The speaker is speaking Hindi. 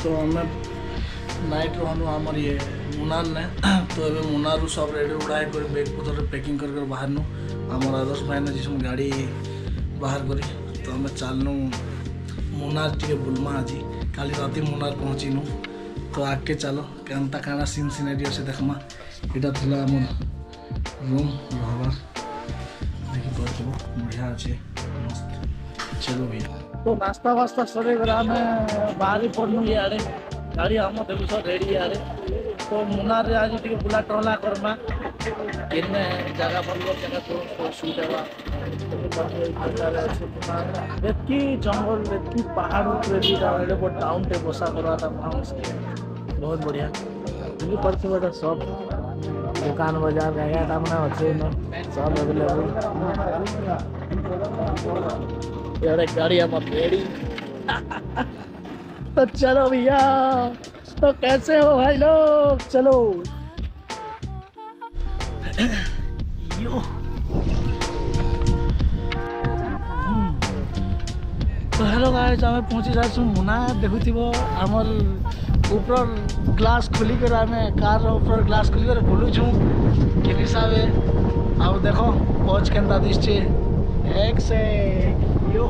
तो आम नाइट रहनु आमर ये मुनार ने तो ये मुनार सब रेडी उड़ाई कर बैग पतर पैकिंग कर बाहर आमर आदर्श भाई ने जिस गाड़ी बाहर करी तो आम चलनु मुनार टे बुलमा आज काली राति मुनार पहुँचीनु तो आगे चलो केनता काना सीन सीनेरी अच्छे देखमा यहाँ था आम रूम रहबार देखिए बढ़िया अच्छे मस्त चलो भैया तो नाश्ता वास्ता सरे आम बाहरी पड़नु इे गाड़ी हम देखु सब रेडी इे तो मुनार रे आज टे बुला टहला करमा केने जगह पर जगह सुट एतकी जंगल एतकी पहाड़ बहुत टाउन टे बसा करवा बहुत बढ़िया बुझी पड़े बेटा सब दुकान बाजार जगह मैंने अच्छे न सब अवेलेबल यार गाड़ी हम रेडी तो चलो भैया तो कैसे हो भाई लोग चलो यो तो हेलो गाइस आम पहुँची जाऊँ मुनार देखुव आमर ऊपर ग्लास खोलिकर आम कार ऊपर ग्लास खोलिकर बुलुचु कि हिसाब से आउ देख पच के दिशे एक से यो